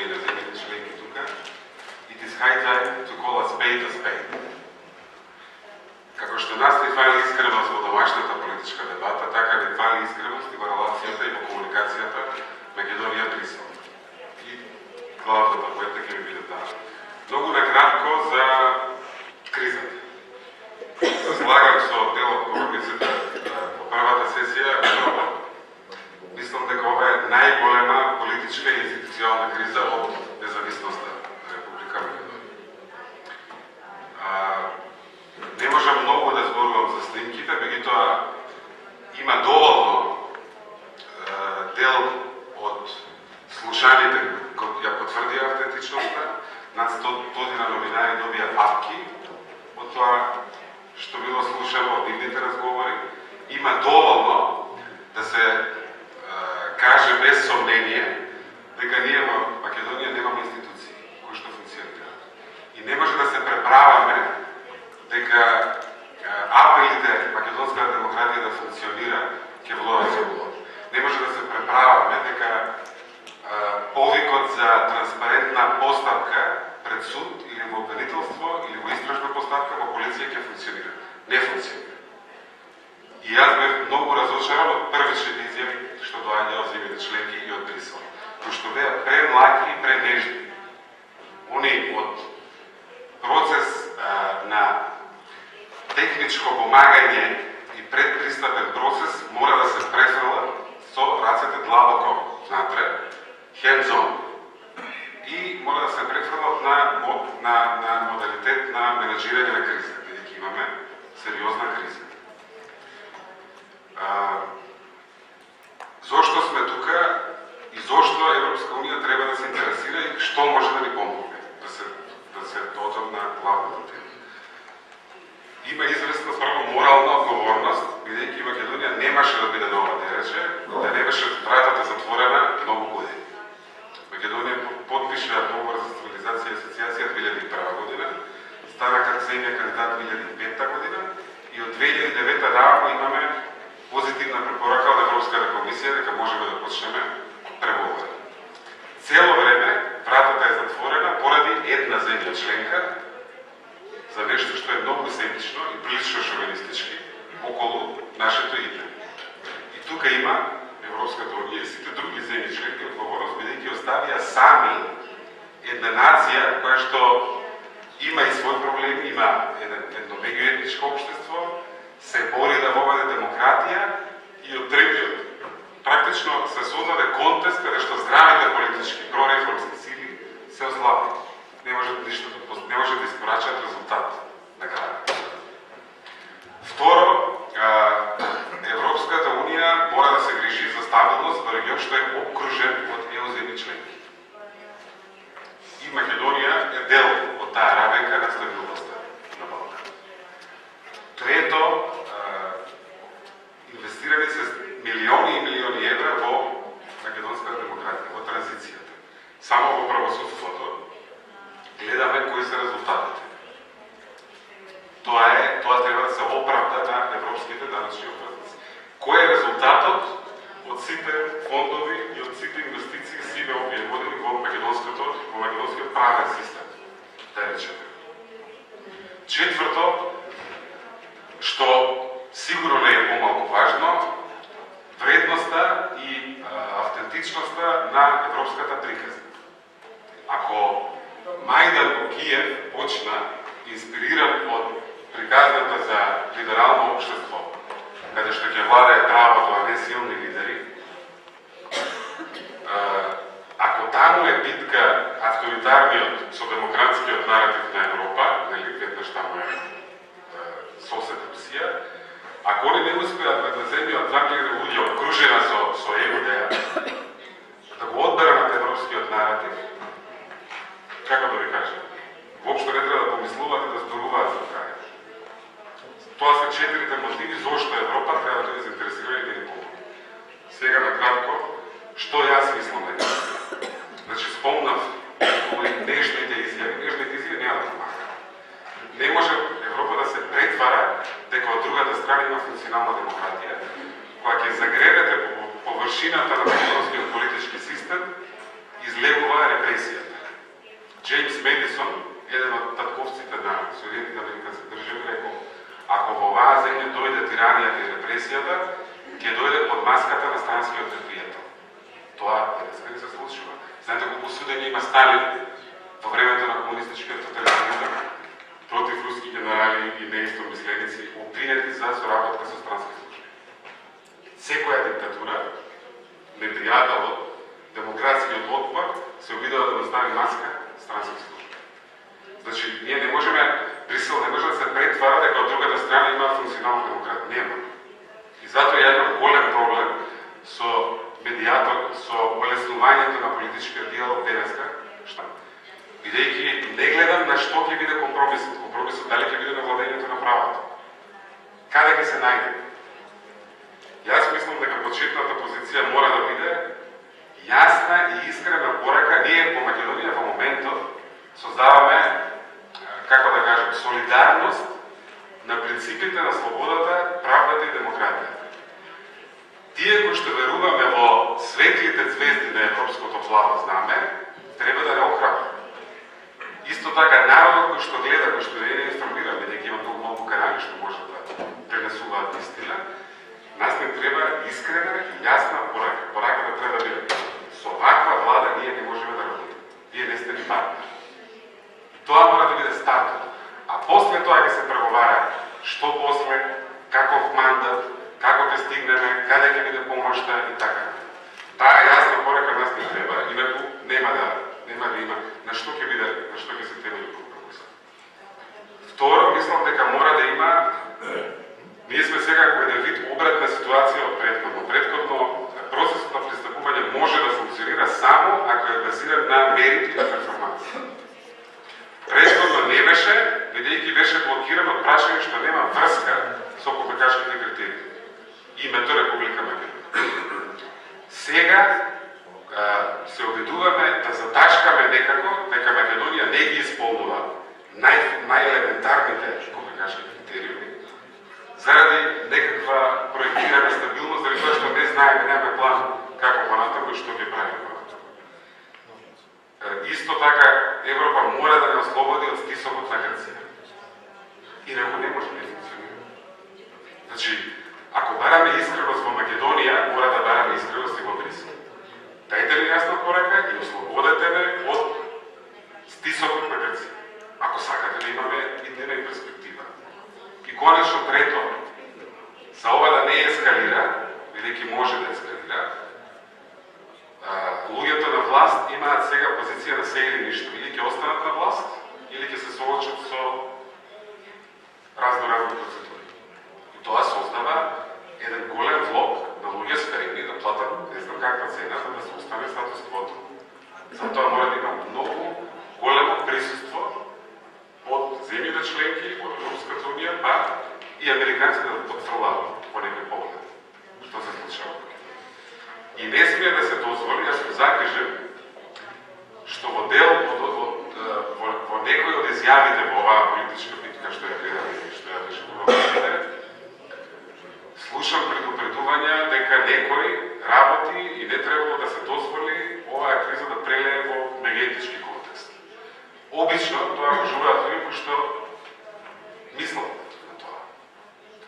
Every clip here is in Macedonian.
и на земјите членки тука. It is high time to call a spade a spade. Како што нас не фали искреност во домашната политичка дебата, така не фали искреност и во релацијата и во комуникацијата Македонија-Брисел. И главната поета ќе ми биде таа. Многу накратко за кризата. Се слагам со дел од говорниците по првата сесија, мислам дека ова е најголема политичка и институционална криза од независноста на Република Македонија. Не можам многу да зборувам за снимките, меѓутоа има доволно дел од слушаните кои ја потврдија автентичноста, над 100 новинари добија папки од тоа што било слушано од нивните разговори. Има доволно да се каже без сомнение дека ние во Македонија немаме институции кои што функционираат. И не може да се преправаме дека апелите македонската демократија да функционира ќе влодат со влод. Не може да се преправаме дека повикот за транспарентна постапка пред суд или во обвинителство или во истражна постапка во полиција ќе функционира. Не функционира. И јас бев многу разочаран од првичните изјави што доаѓа од земјите членки и од Брисел, кои што беа премлаки и пренежни. Они од процес на техничко помагање и предпристапен процес мора да се префрлат со рацете длабоко внатре, hands-on. И мора да се префрлат на модалитет на менеджирање на криза, бидејќи имаме сериозна криза. Зошто сме тука и зошто Европска Унија треба да се интересира и што може да ни помогне да се додам на главната тема. Има известна прво морална одговорност, бидејќи Македонија немаше да биде нова дерече, да не беше вратата затворена многу години. Македонија подпиша договор за стабилизација и асоциација 2001 година, стана земја кандидат 2005 година и од 2009 наваму имаме позитивна препорака од Европската комисија дека можеме да почнеме преговори. Цело време вратата е затворена поради една земја членка за нешто што е многу себично и прилично шовинистички околу нашето име. И тука има Европската Унија и сите други земји членки одговорност, бидејќи оставија сами една нација која што има и свој проблем, има едно меѓуетничко општество, се бори да воведе демократија и од третиот практично се создаде контекст каде што здравите политички прореформски сили се ослабени. Не може да испорачат резултат на крајот. Второ, Европската Унија мора да се грижи за стабилност во регион што е обкружен од ЕУ земји членки. И Македонија е дел од таа рамка на стабилноста на Балкан. Трето, инвестирани се милиони и милиони евра во македонската демократија, во транзицијата. Само во правосудството гледаме кои се резултатите. Тоа треба да се оправда на европските данъчни обврзници. Кој е резултатот од сите фондови и од сите инвестиции сиве овие години во македонскиот правен систем, да речеме. Четврто, што сигурно не е помалку важно, вредноста и автентичноста на европската приказна. Ако Мајдан во Киев почна инспириран од приказната за либерално општество, каде што ќе владае правото, а не силни лидери, ако таму е битка авторитарниот со демократскиот наратив на Европа, нели, веднаш таму е сосед Русија, ако они не успеат да земја од 2.000 луѓе обкружена со ЕУ-деа, да го одберат европскиот наратив, како да ви кажам, воопшто не треба да помислувате да зборуваат за крај. Тоа се 4 мотиви зошто Европа треба да биде заинтересирана и да ни помогне. Сега накратко, што јас мислам дека. Значи спомнав овие нежните изјави нема да помагаат. Не може Европа да се претвара дека од другата страна има функционална демократија, која ќе загребете по површината на македонскиот политички систем, излегува репресија Соединетите американски држави рекол, ако во оваа земја дојде тиранијата и репресијата, ќе дојде под маската на странскиот непријател. Тоа денеска не се случува. Знаете колку судења има Сталин во времето на комунистичкиот тоталитаризам против руски генерали и неистомисленици, опринети за соработка со странски служби. Секоја диктатура, непријателот, демократскиот отпор се обидува да достави маска странски служби. Значи, ние не можеме, Брисел не може да се претвара дека од другата страна има функционална демократ. Нема. И затоа ја имам голем проблем со медијатор, со олеснувањето на политичкиот диалог денеска, што? Бидејќи не гледам на што ќе биде компромисот. Компромисот дали ќе биде на владењето на правото. Каде ќе се најде? Јас мислам дека почетната позиција мора да биде јасна и искрена порака. Ние по Македонија во моментот создаваме, како да кажем, солидарност на принципите на слободата, правдата и демократијата. Тие кои што веруваме во светлите звезди на европското плаво знаме, треба да не охрабрат. Исто така, народот кој што гледа, кој што не е информиран, бидејќи има толку малку канали што може да пренесуваат истина, нас не треба искрена и јасна порака. Пораката треба да биде: со ваква влада ние не можеме да работиме. Вие не сте ни партнери. Тоа мора да биде стартот. А после тоа ќе се преговара што после, каков мандат, како ќе стигнеме, каде ќе биде помошта и така. Таа јасна порака нас не треба, инаку нема да има на што ќе биде, на што ќе се темели компромисот. Второ, мислам дека мора да има, ние сме сега во еден вид обратна ситуација од претходно. Претходно процесот на пристапување може да функционира само ако е базиран на мерит и на перформанс. Претходно не беше, бидејќи беше блокиран од прашање што нема врска со копенхашките критерии. Името Република Македонија. Сега се обидуваме да затачкаме некако дека Македонија не ги исполнува најелементарните копенхашки критериуми заради некаква проектирана стабилност, заради тоа што не знаеме, немаме план како понатаму и што ќе правиме. Исто така, Европа мора да не ослободи од стисокот на Грција. Инаку не може да функционира. Значи, ако бараме искреност во Македонија, мора да бараме искреност и во Брисел. Дајте ли јасна порака и ослободете ме од стисокот на Грција. Ако сакате да имаме иднина и перспектива. И конечно трето, за ова да не ескалира, бидејќи може да ескалира, луѓето на власт имаат сега позиција на се или ништо. Или ќе останат на власт, или ќе се соочат со разни процедури. И тоа создава еден голем влог на луѓе спремни да платат не знам каква цена за да се остане статус квото. Затоа мора да има многу големо присуство од земјите членки, од Европската унија, па и американците да потфрлават по некој поглед што се случува. И не смее да се дозволи, јас сум загрижен што во дел во некои од изјавите во оваа политичка битка што ја гледаме и што ја доживуваме, слушам предупредувања дека некој работи и не требало да се дозволи оваа криза да прелее во мегаетнички контекст. Обично тоа го журат луѓе кои што мислат на тоа.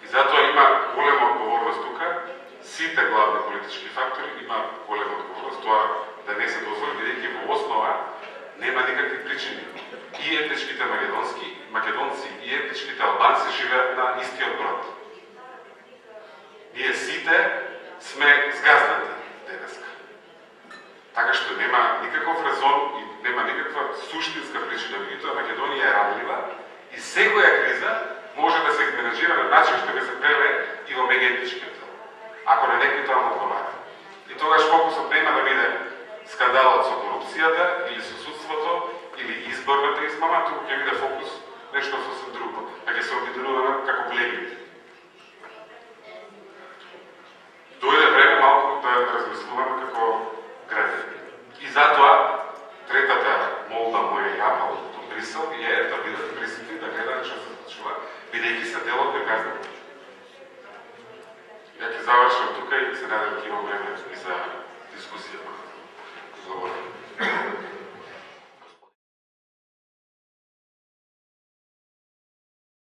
И затоа има голема одговорност тука. Сите главни политички фактори има голема одговорност тоа да не се дозволи, бидејќи во основа нема никакви причини. И етничките македонци и етничките албанци живеат на истиот брод. Ние сите сме згазнати денеска. Така што нема никаков резон и нема никаква суштинска причина, бидејќи Македонија е ранлива и секоја криза може да се менеджира на начин што ќе се прелее и во мегаетничкиот дел. Ако на некој тоа му одговара. И тогаш фокусот нема да биде скандалот со корупцијата или со судството или изборната измама, туку ќе биде фокус нешто сосем друго. А ќе се обидуваме како племите. Дојде време малку да размислуваме како граѓани. И затоа третата молба моја и апел до Брисел е да бидат присутни, да гледаат што се случува, бидејќи се дел од мегазнато. Ја ќе завршам тука и се надевам